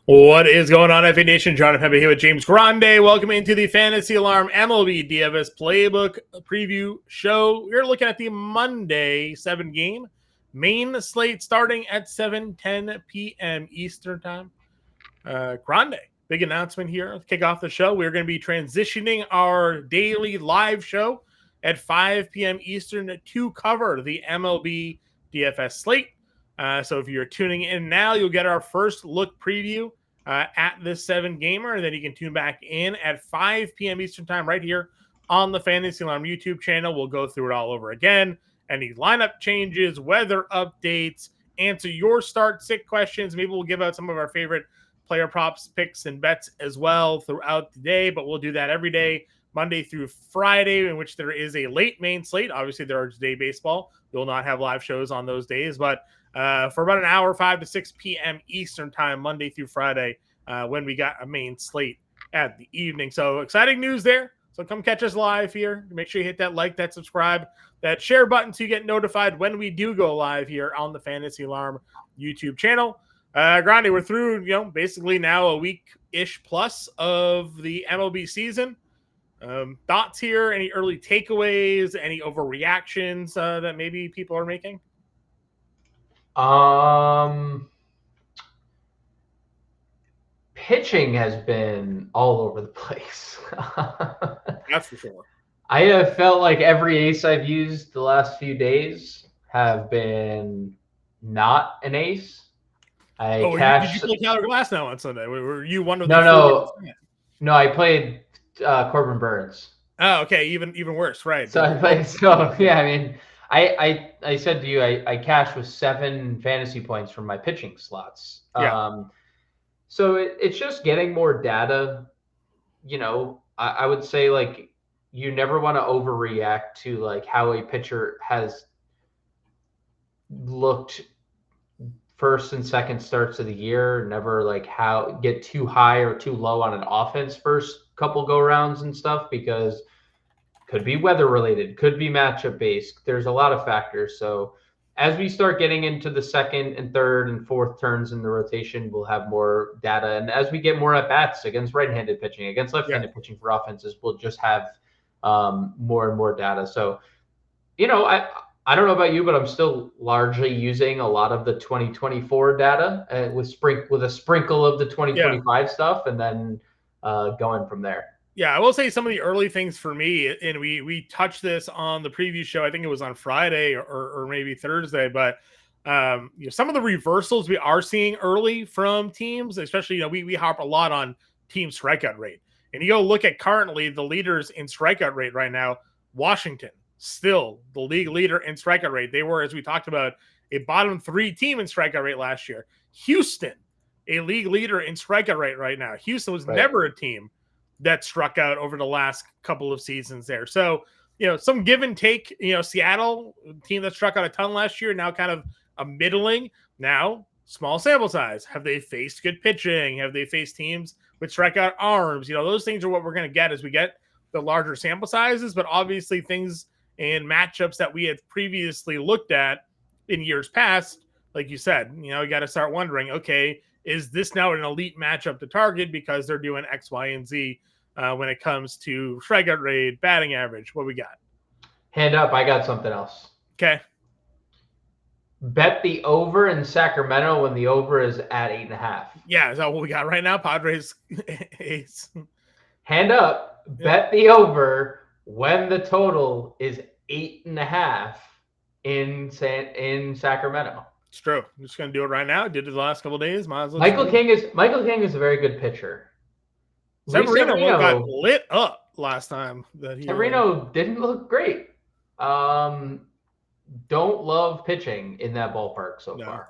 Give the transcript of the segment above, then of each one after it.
What is going on, FA Nation? Jon Impemba here with James Grande. Welcome into the Fantasy Alarm MLB DFS Playbook Preview Show. We're looking at the Monday 7 game main slate starting at 7:10 p.m. Eastern Time. Grande, big announcement here. Kick off the show. We're going to be transitioning our daily live show at 5 p.m. Eastern to cover the MLB DFS slate. So if you're tuning in now, you'll get our first look preview at this 7 gamer, and then you can tune back in at 5 p.m. Eastern Time right here on the Fantasy Alarm YouTube channel. We'll go through it all over again. Any lineup changes, weather updates, answer your start-sit questions. Maybe we'll give out some of our favorite player props, picks, and bets as well throughout the day, but we'll do that every day, Monday through Friday, in which there is a late main slate. Obviously, there is day baseball. We'll not have live shows on those days, but for about an hour, 5 to 6 p.m. Eastern Time, Monday through Friday, when we got a main slate at the evening. So exciting news there. So come catch us live here. Make sure you hit that like, that subscribe, that share button so you get notified when we do go live here on the Fantasy Alarm YouTube channel. Grande, we're through, basically now a week-ish plus of the MLB season. Thoughts here? Any early takeaways? Any overreactions that maybe people are making? Pitching has been all over the place. That's for sure. I have felt like every ace I've used the last few days have been not an ace. Did you play Tyler Glass now on Sunday? Were you one of the No, I played Corbin Burns. Oh, okay, even worse, right? So I played. So yeah, I mean, I said to you, I cashed with 7 fantasy points from my pitching slots. Yeah. So it's just getting more data. I would say like you never want to overreact to like how a pitcher has looked first and second starts of the year. Never like how get too high or too low on an offense first couple go rounds and stuff, because could be weather related, could be matchup based. There's a lot of factors. So as we start getting into the second and third and fourth turns in the rotation, we'll have more data. And as we get more at bats against right-handed pitching, against left-handed pitching for offenses, we'll just have more and more data. So, I don't know about you, but I'm still largely using a lot of the 2024 data with a sprinkle of the 2025 stuff, and then going from there. Yeah, I will say some of the early things for me, and we touched this on the preview show. I think it was on Friday or maybe Thursday, but some of the reversals we are seeing early from teams, especially we harp a lot on team strikeout rate, and you go look at currently the leaders in strikeout rate right now. Washington still the league leader in strikeout rate. They were, as we talked about, a bottom 3 team in strikeout rate last year. Houston, a league leader in strikeout rate right now. Houston was never a team that struck out over the last couple of seasons there. So, some give and take, Seattle, team that struck out a ton last year, now kind of a middling. Now, small sample size. Have they faced good pitching? Have they faced teams with strikeout arms? Those things are what we're going to get as we get the larger sample sizes. But obviously things and matchups that we had previously looked at in years past, like you said, you got to start wondering, okay, is this now an elite matchup to target because they're doing X, Y, and Z when it comes to strikeout rate, batting average? What we got? Hand up. I got something else. Okay. Bet the over in Sacramento when the over is at 8.5. Yeah, is that what we got right now? Padres ace. Hand up. Bet the over when the total is 8.5 in Sacramento. It's true. I'm just going to do it right now. Did it the last couple of days. Michael King is a very good pitcher. Severino got lit up last time. Severino didn't look great. Don't love pitching in that ballpark so far.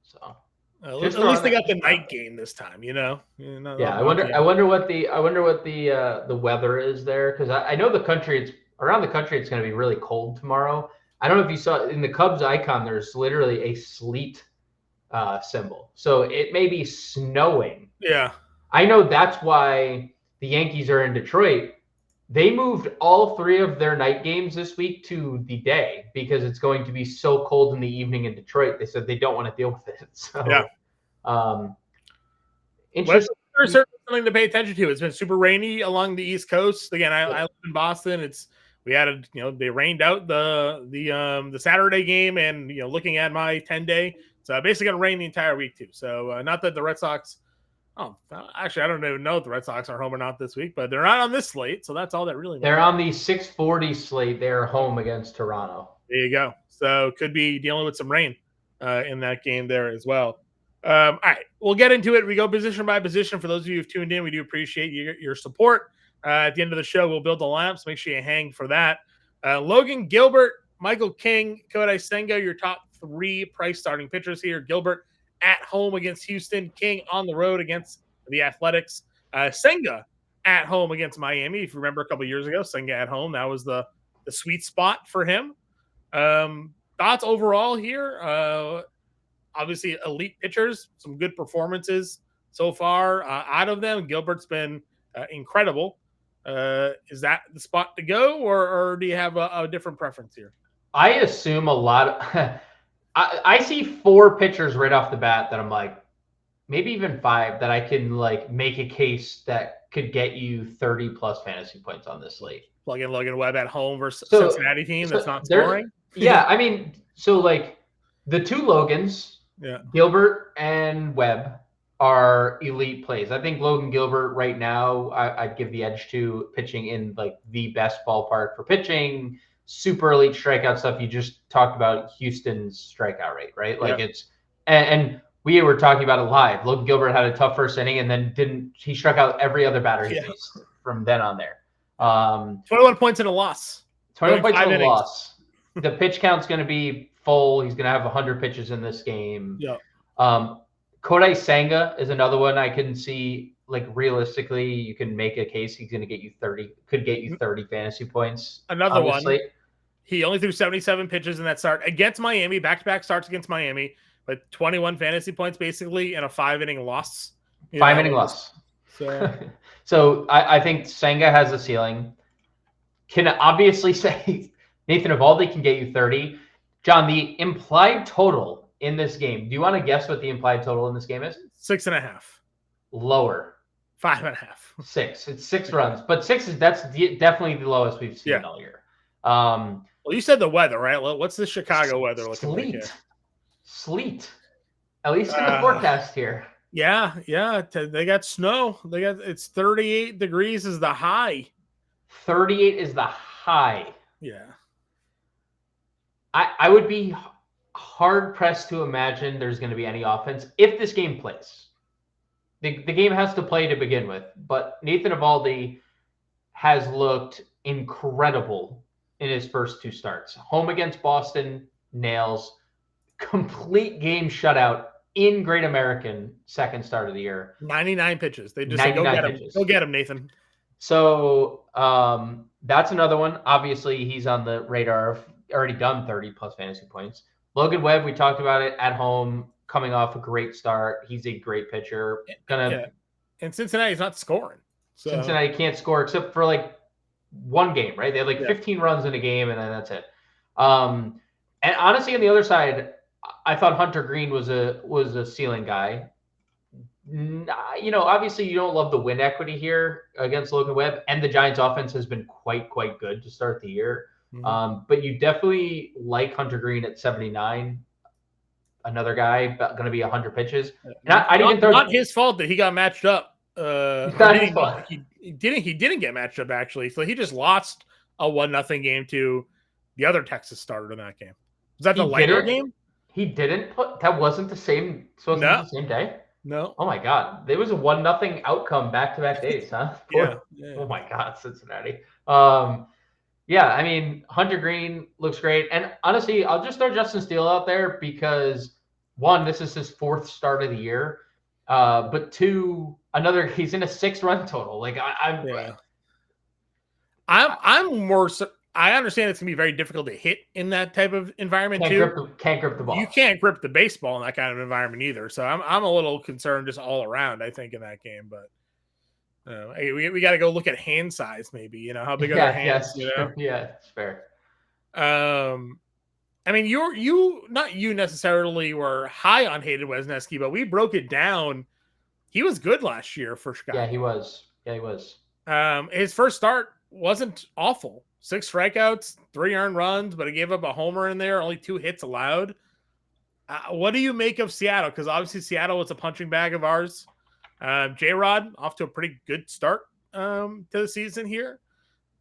So at least they got the night game this time. Yeah, I wonder what the weather is there, because I know around the country it's going to be really cold tomorrow. I don't know if you saw in the Cubs icon, there's literally a sleet symbol. So it may be snowing. Yeah. I know that's why the Yankees are in Detroit. They moved all 3 of their night games this week to the day because it's going to be so cold in the evening in Detroit. They said they don't want to deal with it. So, Interesting. Weather is certainly something to pay attention to. It's been super rainy along the East Coast. Again, I live in Boston. They rained out the Saturday game, and looking at my 10-day, it's basically going to rain the entire week too. So not that the Red Sox. Oh, actually, I don't even know if the Red Sox are home or not this week, but they're not on this slate, so that's all that really matters. They're on the 6:40 slate. They're home against Toronto. There you go. So could be dealing with some rain in that game there as well. All right, we'll get into it. We go position by position. For those of you who've tuned in, we do appreciate your support. At the end of the show, we'll build the lineups. Make sure you hang for that. Logan Gilbert, Michael King, Kodai Senga, your top 3 price starting pitchers here. Gilbert at home against Houston, King on the road against the Athletics, Senga at home against Miami. If you remember a couple of years ago, Senga at home, that was the sweet spot for him. Thoughts overall here? Obviously, elite pitchers, some good performances so far out of them. Gilbert's been incredible. Is that the spot to go, or do you have a different preference here? I assume a lot of I see 4 pitchers right off the bat that I'm like, maybe even 5 that I can like make a case that could get you 30 plus fantasy points on this slate. Plug in Logan Webb at home versus Cincinnati team that's not scoring. Yeah, I mean, so like the 2 Logans, Gilbert and Webb, are elite plays. I think Logan Gilbert right now, I'd give the edge to pitching in like the best ballpark for pitching. Super elite strikeout stuff. You just talked about Houston's strikeout rate, right? Like it's and we were talking about it live. Logan Gilbert had a tough first inning and then he struck out every other batter he faced from then on there. 21 points in a loss. 21 points in a loss. The pitch count's going to be full. He's going to have 100 pitches in this game. Yeah. Kodai Senga is another one I can see. Like realistically, you can make a case he's going to get you 30. Could get you 30 fantasy points. Another one. He only threw 77 pitches in that start against Miami. Back-to-back starts against Miami, but 21 fantasy points basically in a 5-inning loss. 5-inning loss. So I think Senga has a ceiling. Can obviously say Nathan Eovaldi can get you 30. John, the implied total in this game. Do you want to guess what the implied total in this game is? 6.5. Lower. 5.5. 6. It's 6 runs, but 6 is definitely the lowest we've seen all year. Well, you said the weather, right? What's the Chicago weather looking like here? Sleet. At least in the forecast here. Yeah. They got snow. It's 38 degrees is the high. 38 is the high. Yeah. I would be hard pressed to imagine there's going to be any offense if this game plays. The game has to play to begin with, but Nathan Eovaldi has looked incredible in his first 2 starts. Home against Boston, nails. Complete game shutout in Great American, second start of the year. 99 pitches. They just say, go get him. Go get him, Nathan. So that's another one. Obviously, he's on the radar of already done 30 plus fantasy points. Logan Webb, we talked about it at home, coming off a great start. He's a great pitcher. And Cincinnati's not scoring. So. Cincinnati can't score except for like one game, right? They have 15 runs in a game, and then that's it. And honestly, on the other side, I thought Hunter Green was a ceiling guy. Obviously you don't love the win equity here against Logan Webb, and the Giants offense has been quite good to start the year. Mm-hmm. But you definitely like Hunter Green at 79. Another guy going to be 100 pitches. Not his fault that he got matched up. He didn't get matched up actually. So he just lost a 1-0 game to the other Texas starter in that game. Was that the lighter game? He didn't put that. Wasn't the same. So the same day. No. Oh my God, there was a 1-0 outcome back-to-back days, huh? Yeah. Oh my God, Cincinnati. I mean, Hunter Green looks great, and honestly, I'll just throw Justin Steele out there because 1, this is his 4th start of the year, but 2, he's in a 6-run total. Like I'm more. I understand it's gonna be very difficult to hit in that type of environment can't grip the ball. You can't grip the baseball in that kind of environment either. So I'm a little concerned just all around. I think in that game, but we got to go look at hand size. Maybe how big are their hands? Yeah, it's fair. I mean, you not you necessarily were high on Hayden Wesneski, but we broke it down. he was good last year for Chicago. Yeah, he was. His first start wasn't awful. 6 strikeouts, 3 earned runs, but he gave up a homer in there, only 2 hits allowed. What do you make of Seattle? Because obviously Seattle was a punching bag of ours. J-Rod off to a pretty good start to the season here.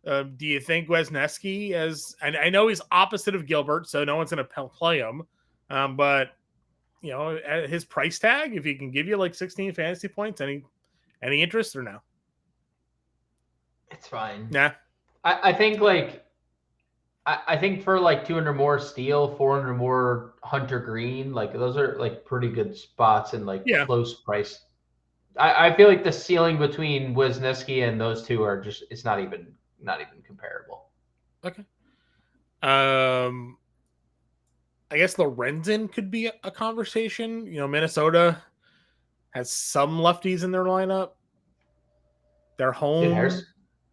Do you think Wesneski I know he's opposite of Gilbert, so no one's going to play him. But at his price tag, if he can give you like 16 fantasy points, any interest or no? It's fine. Yeah. I think I think for like 200 more Steele, 400 more Hunter Green, like those are like pretty good spots and like close price. I feel like the ceiling between Wisniewski and those two are just, it's not even comparable. Okay. I guess Lorenzen could be a conversation. Minnesota has some lefties in their lineup. They're home. Dude,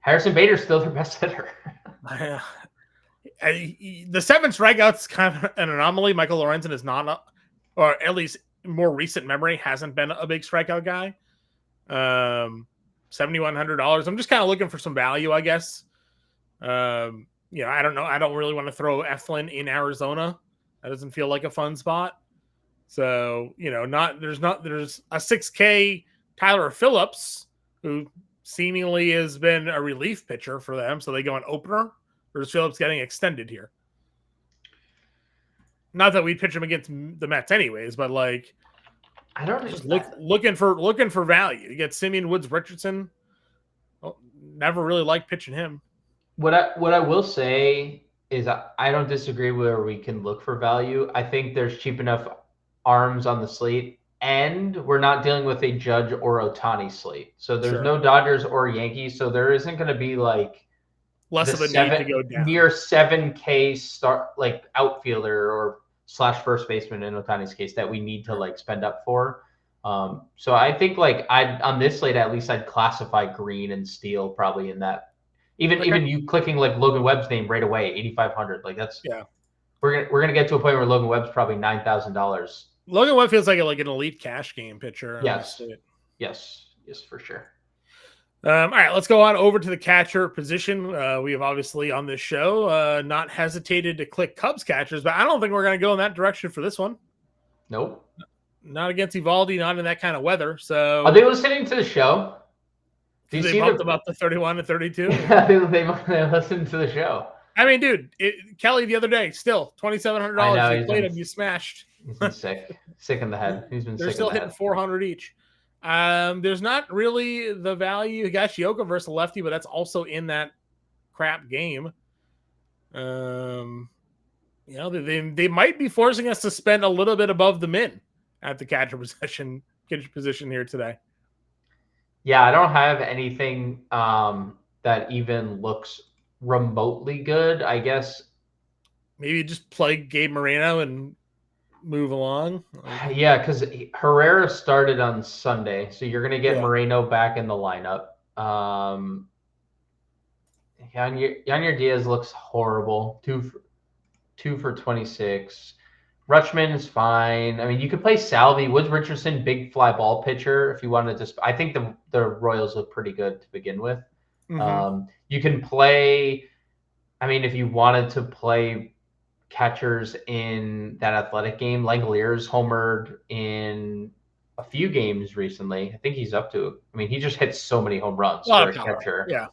Harrison Bader's still their best hitter. The 7 strikeouts kind of an anomaly. Michael Lorenzen is not, or at least more recent memory, hasn't been a big strikeout guy. $7,100. I'm just kind of looking for some value, I guess. I don't know. I don't really want to throw Eflin in Arizona. That doesn't feel like a fun spot. So, there's a 6K Tyler Phillips, who seemingly has been a relief pitcher for them. So they go an opener, or is Phillips getting extended here? Not that we'd pitch him against the Mets anyways, but like, I don't just looking for value. You get Simeon Woods Richardson. Well, never really liked pitching him. What I will say is I don't disagree where we can look for value. I think there's cheap enough arms on the slate, and we're not dealing with a Judge or Ohtani slate. So there's no Dodgers or Yankees. So there isn't going to be like less of a need to go down. Near 7K start like outfielder or / first baseman in Ohtani's case that we need to like spend up for. So I think like on this slate, at least I'd classify Green and Steele probably in that. Even you clicking like Logan Webb's name right away, 8,500. Like that's we're gonna get to a point where Logan Webb's probably $9,000. Logan Webb feels like an elite cash game pitcher. Yes, for sure. All right, let's go on over to the catcher position. We have obviously on this show not hesitated to click Cubs catchers, but I don't think we're going to go in that direction for this one. Nope. Not against Evaldi, not in that kind of weather. So are they listening to the show? Do you see about the 31 and 32? Yeah, they listened to the show. I mean, dude, Kelly the other day, still $2,700. You played him, you smashed. He's been sick in the head. They're still hitting 400 each. There's not really the value. Higashioka versus a lefty, but that's also in that crap game. They might be forcing us to spend a little bit above the min at the catcher position here today. Yeah, I don't have anything that even looks remotely good. I guess maybe just play Gabe Moreno and move along. Yeah, because Herrera started on Sunday, so you're going to get Moreno back in the lineup. Yanier Diaz looks horrible. 2 for 26. Rutschman is fine. I mean, you could play Salvi. Woods Richardson, big fly ball pitcher. If you wanted to, I think the Royals look pretty good to begin with. Mm-hmm. You can play. I mean, if you wanted to play catchers in that Athletic game, Langoliers homered in a few games recently. I think he's up to. I mean, he just hits so many home runs for a catcher. Yeah.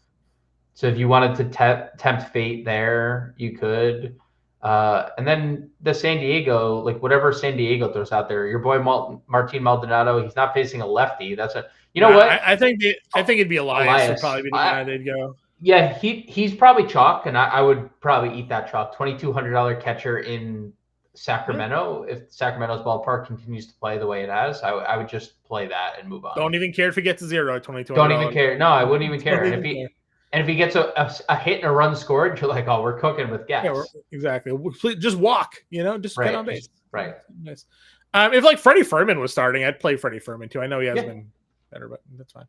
So if you wanted to tempt fate there, you could. And then the San Diego, like whatever San Diego throws out there, your boy Martin Maldonado, he's not facing a lefty. That's what I think it'd be Elias would probably be the guy they'd go. Yeah, he's probably chalk, and I would probably eat that chalk. $2,200 catcher in Sacramento. Yeah. If Sacramento's ballpark continues to play the way it has, I would just play that and move on. Don't even care if he gets a zero. $2,200. Don't even care. No, I wouldn't even care. And if he gets a hit and a run scored, you're like, oh, we're cooking with gas. Yeah, exactly. Just walk, just get on base. Right. Nice. If like Freddie Furman was starting, I'd play Freddie Furman too. I know he has been better, but that's fine.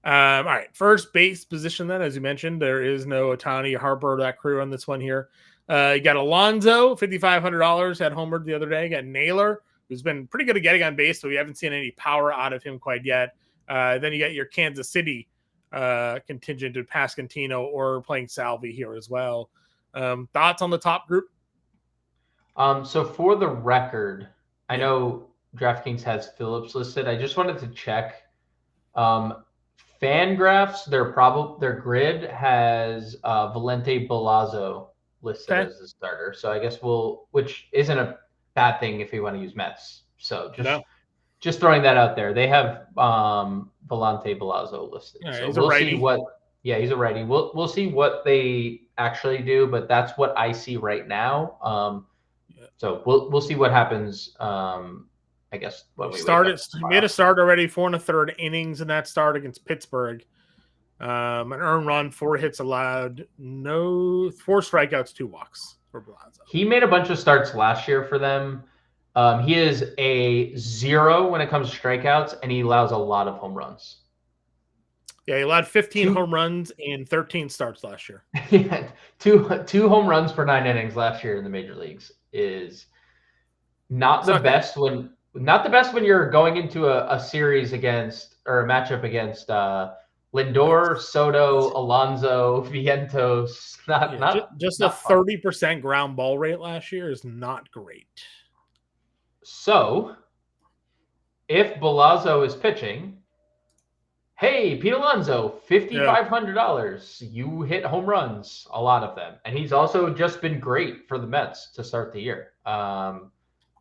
All right. First base position then, as you mentioned, there is no Ohtani, Harper, that crew on this one here. You got Alonso, $5,500, had homered the other day. You got Naylor, who's been pretty good at getting on base, so we haven't seen any power out of him quite yet. Then you got your Kansas City contingent of Pasquantino or playing Salvi here as well. Thoughts on the top group? So for the record, I know DraftKings has Phillips listed. I just wanted to check. Fangraphs, their grid has Valente Belazzo listed as the starter. So I guess which isn't a bad thing if you want to use Mets. So just throwing that out there. They have Valente Belazzo listed. So he's we'll a see righty. he's a righty. We'll see what they actually do, but that's what I see right now. So we'll see what happens. I guess when we made a start already, 4 1/3 innings in that start against Pittsburgh. An earned run, 4 hits allowed, 4 strikeouts, 2 walks for Belazzo. He made a bunch of starts last year for them. He is a 0 when it comes to strikeouts, and he allows a lot of home runs. Yeah, he allowed 15 home runs in 13 starts last year. Yeah, two home runs per 9 innings last year in the major leagues is not the best when you're going into a series against or a matchup against Lindor, Soto, Alonso, Vientos. Just a 30% ground ball rate last year is not great. So, if Belazzo is pitching, hey, Pete Alonso, $5,500. You hit home runs, a lot of them. And he's also just been great for the Mets to start the year.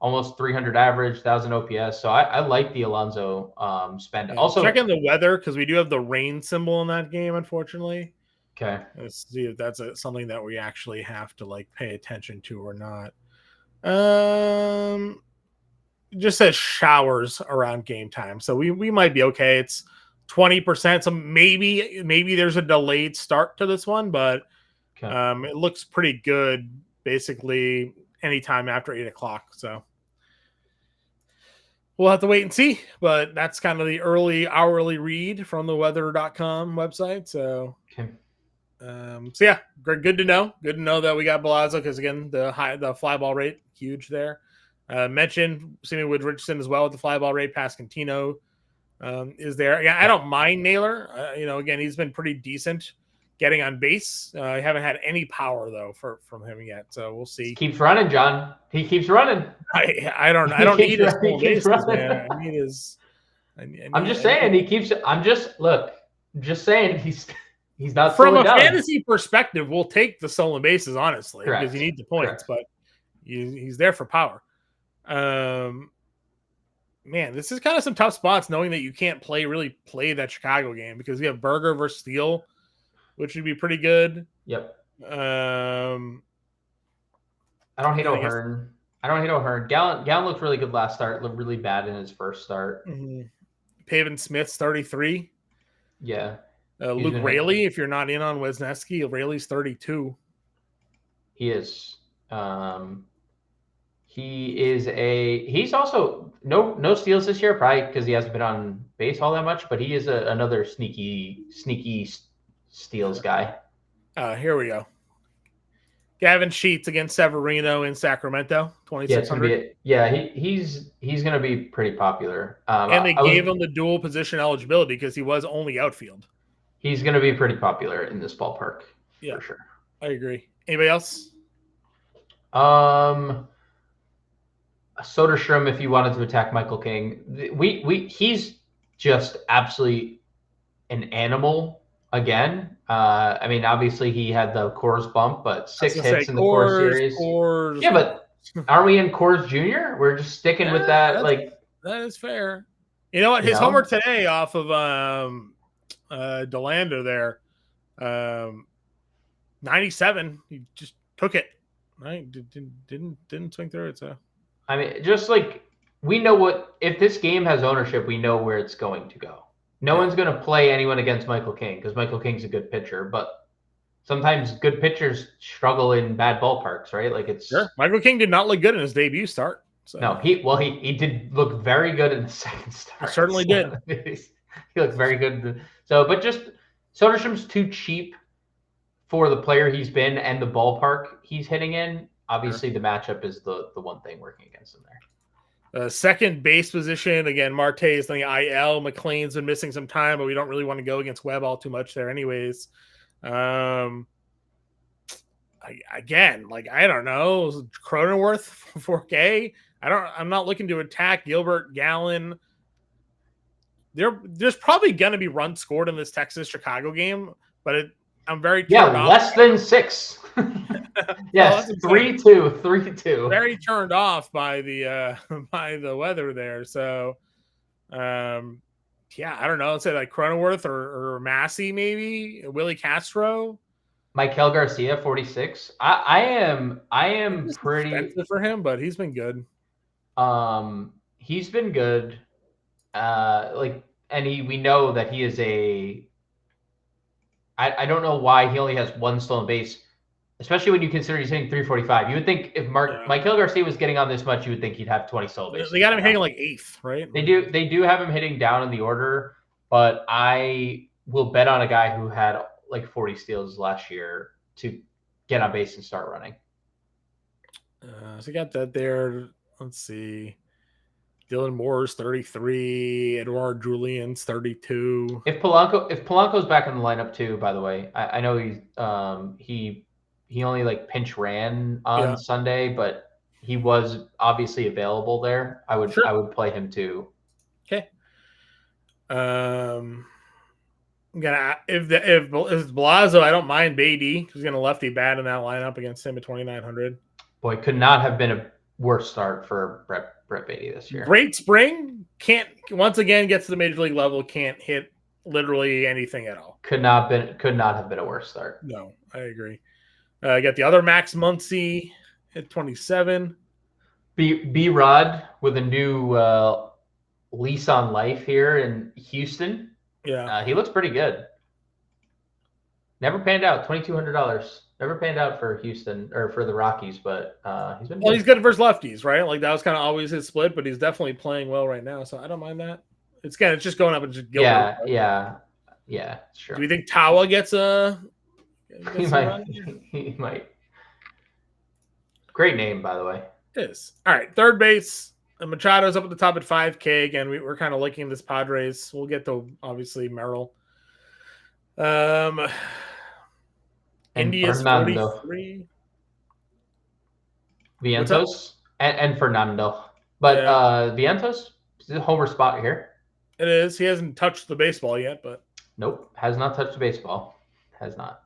Almost 300 average, 1,000 OPS. So I like the Alonso spend. Also, checking the weather because we do have the rain symbol in that game, unfortunately. Okay. Let's see if that's something that we actually have to pay attention to or not. It just says showers around game time, so we might be okay. It's 20%, so maybe there's a delayed start to this one, but it looks pretty good basically anytime after 8 o'clock. So we'll have to wait and see, but that's kind of the hourly read from the weather.com website. So, so yeah, good to know. Good to know that we got Belazzo because again, the fly ball rate huge there. Mentioned seeming with Richardson as well with the fly ball rate. Pasquantino is there. Yeah, I don't mind Naylor. Again, he's been pretty decent getting on base. I haven't had any power though from him yet, so we'll see. He keeps running, John. He keeps running. I don't need his full bases, man. I need his. I'm just saying he's not from a fantasy perspective. We'll take the stolen bases honestly because you need the points, but he's there for power. Man, this is kind of some tough spots knowing that you can't really play that Chicago game because we have Berger versus Steele, which would be pretty good. Yep. I don't hate O'Hearn. Gallen looked really good last start, looked really bad in his first start. Mm-hmm. Pavin Smith's 33. Yeah. Luke Raley, if you're not in on Wisniewski, Raley's 32. He is. He's also no steals this year, probably because he hasn't been on base all that much, but he is another sneaky steals guy. Here we go. Gavin Sheets against Severino in Sacramento, 2,600. He's going to be pretty popular. And they gave him the dual position eligibility because he was only outfield. He's going to be pretty popular in this ballpark, for sure. I agree. Anybody else? Soderstrom, if you wanted to attack Michael King, he's just absolutely an animal again. I mean, obviously he had the Coors bump, but 6 hits in the Coors series. Yeah, but are we in Coors Jr.? We're just sticking with that. That is fair. You know what? His homer today off of Delando there, 97. He just took it. Right? Didn't swing through it. So. I mean, just we know if this game has ownership, we know where it's going to go. No one's going to play anyone against Michael King because Michael King's a good pitcher, but sometimes good pitchers struggle in bad ballparks, right? Sure. Michael King did not look good in his debut start. So. No, he did look very good in the second start. He certainly did. He looked very good. So, but just Soderstrom's too cheap for the player he's been and the ballpark he's hitting in. Obviously, the matchup is the one thing working against him there. Second base position, again, Marte is on the IL. McLean's been missing some time, but we don't really want to go against Webb all too much there anyways. Again, I don't know. Cronenworth, 4K. I'm not looking to attack Gilbert, Gallen. There's probably going to be runs scored in this Texas-Chicago game, but I'm very turned off. Less than 6. Yes, 3-2, 3-2. Very turned off by the weather there. So, I don't know. Let's say like Cronenworth or Massey, maybe Willie Castro. Michael Garcia, 46. I am pretty expensive for him, but he's been good. He's been good. We know that he is I don't know why he only has one stolen base, especially when you consider he's hitting 345. You would think if Michael Garcia was getting on this much, you would think he'd have 20 stolen bases. They got him hitting like 8th, right? They do have him hitting down in the order, but I will bet on a guy who had like 40 steals last year to get on base and start running. So you got that there. Let's see. Dylan Moore's 33, Edouard Julian's 32. If Polanco's back in the lineup too, by the way, I know he only like pinch ran on Sunday, but he was obviously available there. I would play him too. Okay. If it's Blasio, I don't mind Beatty. He's gonna lefty bat in that lineup against him at 2,900. Boy, could not have been a worse start for Brett Beatty this year. Great spring. Can't once again gets to the major league level. Can't hit literally anything at all. Could not have been a worse start. No, I agree. I got the other Max Muncy at 27. B Rod with a new lease on life here in Houston. Yeah, he looks pretty good. Never panned out. $2,200. Never panned out for Houston or for the Rockies, but he's been. Well, he's good versus lefties, right? Like that was kind of always his split, but he's definitely playing well right now, so I don't mind that. It's just going up and just Gilbert. Yeah, sure. Do we think Tawa gets a? He might. Great name, by the way. It is. All right, third base. Machado's up at the top at 5K. Again, we're kind of liking this Padres. We'll get to obviously Merrill. India's 43. Vientos and Fernando. But Vientos is a homer spot here. It is. He hasn't touched the baseball yet, but nope, has not touched the baseball. Has not.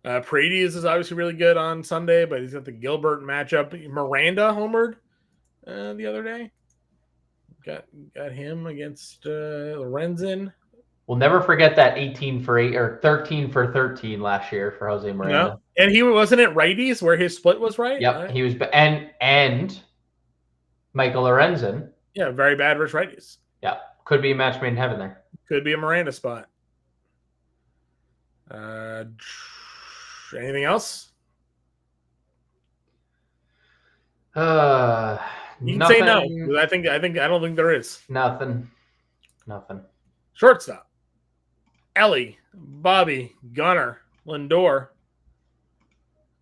Paredes is obviously really good on Sunday, but he's got the Gilbert matchup. Miranda homered the other day. Got him against Lorenzen. We'll never forget that 18 for 8 or 13 for 13 last year for Jose Miranda. No. And he wasn't at righties where his split was right. Yep, right? He was, and Michael Lorenzen. Yeah, very bad versus righties. Yeah, could be a match made in heaven there. Could be a Miranda spot. Anything else? You can say no. I don't think there is. Nothing. Shortstop. Ellie, Bobby, Gunnar, Lindor.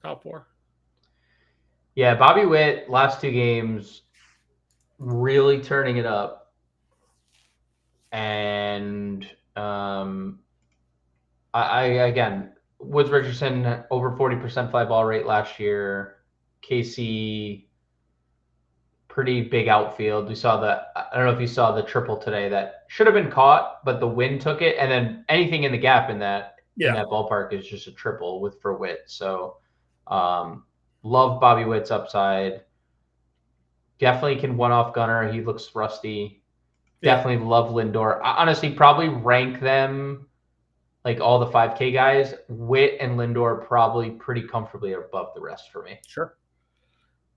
Top 4. Yeah, Bobby Witt, last 2 games, really turning it up. And again, Woods Richardson, over 40% fly ball rate last year. Casey, pretty big outfield. We saw I don't know if you saw the triple today that should have been caught, but the wind took it. And then anything in the gap in that ballpark is just a triple for Witt. So love Bobby Witt's upside. Definitely can one-off Gunner. He looks rusty. Definitely love Lindor. I honestly probably rank them like all the 5K guys. Witt and Lindor probably pretty comfortably above the rest for me. Sure.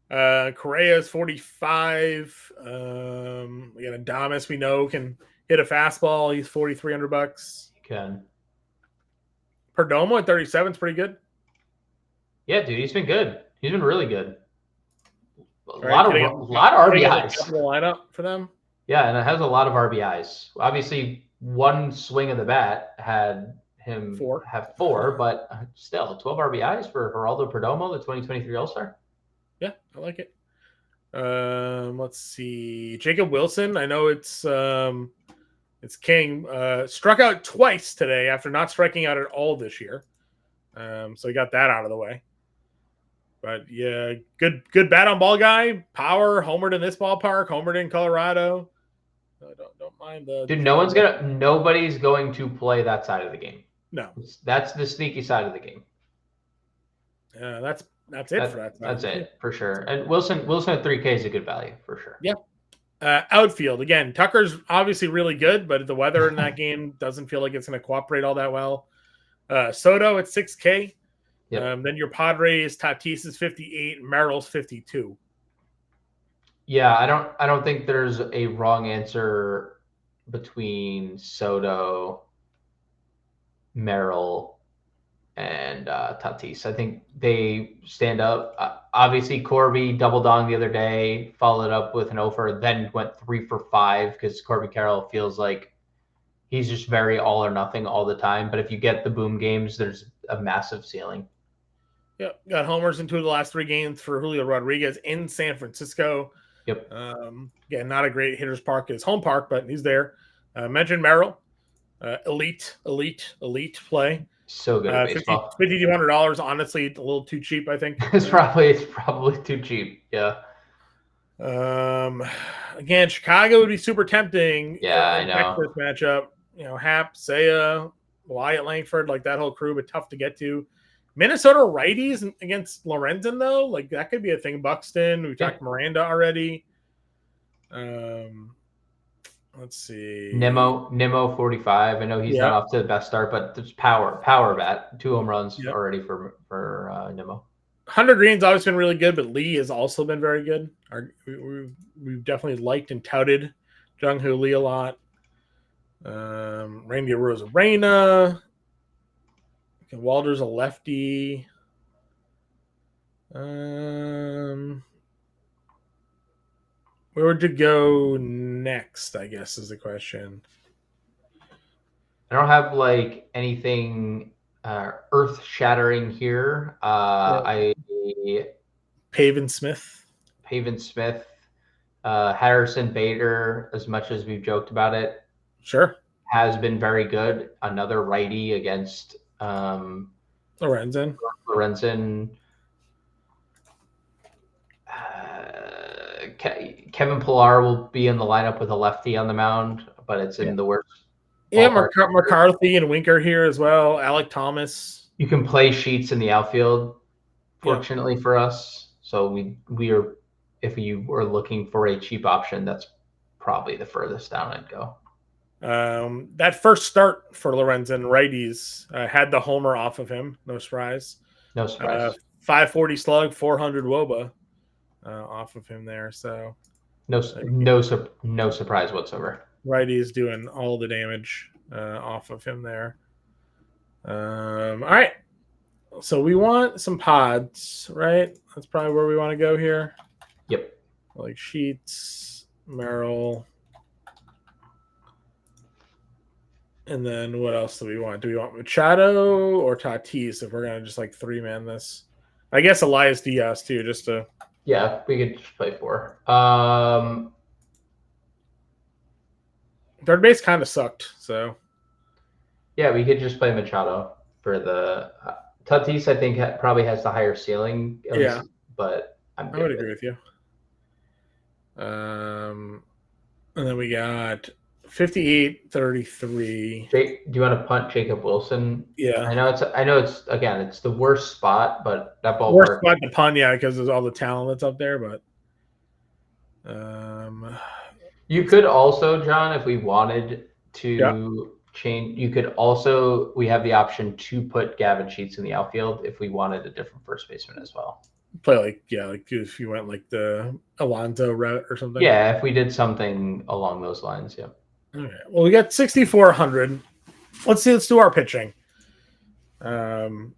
Correa's 45. We got Adames we know can hit a fastball. He's $4,300. He can. Perdomo at 37 is pretty good. Yeah, dude, he's been good. He's been really good. A lot of RBIs. Lineup for them. Yeah, and it has a lot of RBIs. Obviously, one swing of the bat had him have 4, but still 12 RBIs for Geraldo Perdomo, the 2023 All-Star. Yeah, I like it. Let's see. Jacob Wilson. I know it's King. Struck out twice today after not striking out at all this year. So he got that out of the way. But yeah, good bat on ball guy. Power, homered in this ballpark, homered in Colorado. Don't mind the Dude, nobody's going to play that side of the game. No. That's the sneaky side of the game. Yeah, that's it for that. That's it for sure. And Wilson at 3K is a good value for sure. Yeah. Outfield again. Tucker's obviously really good, but the weather in that game doesn't feel like it's going to cooperate all that well. Soto at 6K. Yep. Then your Padres, Tatis is 58, Merrill's 52. Yeah, I don't think there's a wrong answer between Soto, Merrill, and Tatis. I think they stand up. Obviously, Corby doubled on the other day, followed up with an offer, then went 3 for 5 because Corby Carroll feels like he's just very all or nothing all the time. But if you get the boom games, there's a massive ceiling. Yeah, got homers in 2 of the last 3 games for Julio Rodriguez in San Francisco. Yep. Again, not a great hitter's park, his home park, but he's there. Mentioned Merrill, elite play. So good at baseball. $5,200. Honestly, a little too cheap, I think. It's probably too cheap. Yeah. Again, Chicago would be super tempting. Yeah, I know. This matchup, Happ, Seiya, Wyatt Langford, like that whole crew, but tough to get to. Minnesota righties against Lorenzen, though, like that could be a thing. Buxton, we talked Miranda already. Let's see. Nimmo 45. I know he's not off to the best start, but there's power bat. 2 home runs already for Nimmo. 100 Green's always been really good, but Lee has also been very good. We've definitely liked and touted Jung-Hoo Lee a lot. Randy Arozarena. Walter's a lefty. Where would you go next, I guess, is the question. I don't have like anything earth-shattering here. Pavin Smith. Harrison Bader, as much as we've joked about it. Sure. Has been very good. Another righty against Lorenzen. Kevin Pillar will be in the lineup with a lefty on the mound, but it's in the worst. Yeah, McCarthy and Winker here as well. Alec Thomas. You can play Sheets in the outfield, fortunately for us. So we are, if you were looking for a cheap option, that's probably the furthest down I'd go. That first start for Lorenzen, righties, had the homer off of him. No surprise. 540 slug, 400 WOBA off of him there. So no surprise whatsoever. Righties doing all the damage off of him there. All right. So we want some pods, right? That's probably where we want to go here. Yep. Like Sheets, Merrill. And then what else do we want? Do we want Machado or Tatis if we're going to just like 3-man this? I guess Elias Diaz too, just to... Yeah, we could just play 4. Third base kind of sucked, so... Yeah, we could just play Machado for the... Tatis, I think, probably has the higher ceiling. Yeah. But I would agree with you. And then we got... 58-33. Do you want to punt Jacob Wilson? Yeah, I know it's again, it's the worst spot, but that ballpark. Worst spot to punt, because there's all the talent that's up there. But you could also, John, if we wanted to change, you could also. We have the option to put Gavin Sheets in the outfield if we wanted a different first baseman as well. Play like if you went like the Alonso route or something. Yeah, if we did something along those lines, yeah. All right. Well, we got 6,400. Let's do our pitching. You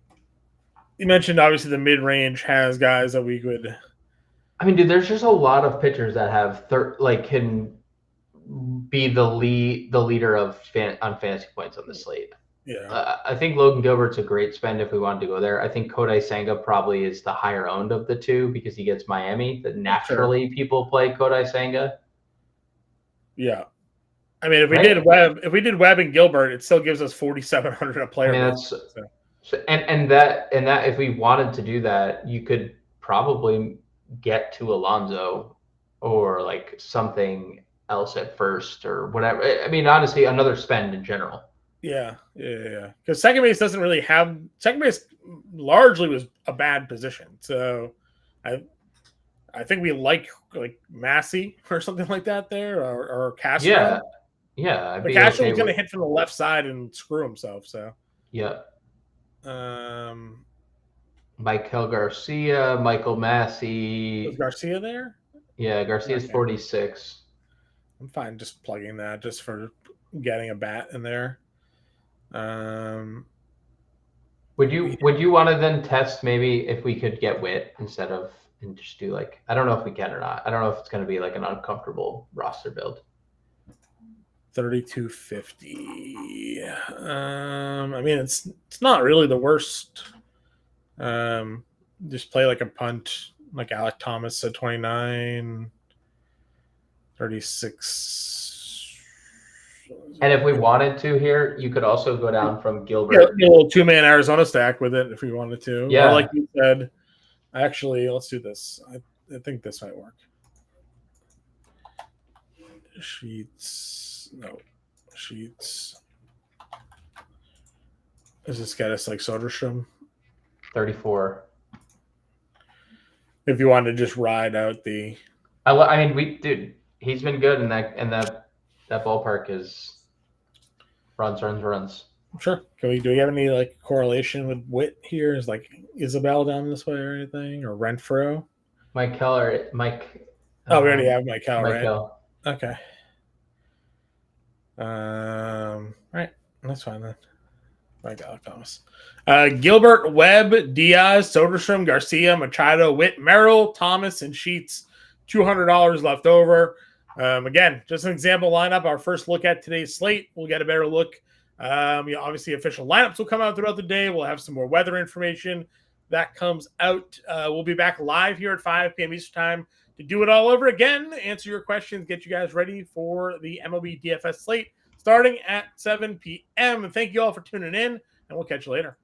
mentioned obviously the mid-range has guys that we could. I mean, dude, there's just a lot of pitchers that have can be the leader of on fantasy points on the slate. Yeah. I think Logan Gilbert's a great spend if we wanted to go there. I think Kodai Senga probably is the higher owned of the two because he gets Miami. That Sure. naturally people play Kodai Senga. Yeah. I mean, Right? If we did Webb and Gilbert, it still gives us 4,700 a I player. mean, Basically. that's So, and that if we wanted to do that, you could probably get to Alonso or like something else at first or whatever. I mean, honestly, another spend in general. yeah. Because second base doesn't really have second base. Largely was a bad position. So, I think we like Massey or something like that there, or Castro. Yeah, yeah, I'd But be Castro okay was going to with. hit from the left side and screw himself. So, Yeah, um, Michael Garcia, Michael was Massey. Garcia there? Yeah, Garcia's Okay, 46. I'm fine just plugging that just for getting a bat in there. Um, Would you want to then test maybe if we could get Wit instead of and just do like I don't know if we can or not. I don't know if it's going to be like an uncomfortable roster build. 3250. I mean it's not really the worst. Just play like a punt, like Alec Thomas at 29, 36. And if we wanted to here, you could also go down from Yeah, Gilbert. a little 2-man Arizona stack with it if we wanted to. Or like Yeah, you said, actually, let's do this. I think this might work. Sheets. Does this get us like Soderstrom? 34. If you wanted to just ride out the. I mean, dude, he's been good, and that ballpark is runs. Sure. Do we have any like correlation with Witt here? Is like Isabel down this way or anything? Or Renfro? Mike Keller, Mike. Oh, we already have Mike Cal, Mike right? Hill. Okay. All right. That's fine then. Like Alec Thomas. Gilbert, Webb, Diaz, Soderstrom, Garcia, Machado, Witt, Merrill, Thomas, and Sheets. $200 left over. Again, just an example lineup. Our first look at today's slate. We'll get a better look. Obviously, official lineups will come out throughout the day. We'll have some more weather information that comes out. We'll be back live here at 5 p.m. Eastern Time to do it all over again, answer your questions, get you guys ready for the MLB DFS slate starting at 7 p.m. And thank you all for tuning in, and we'll catch you later.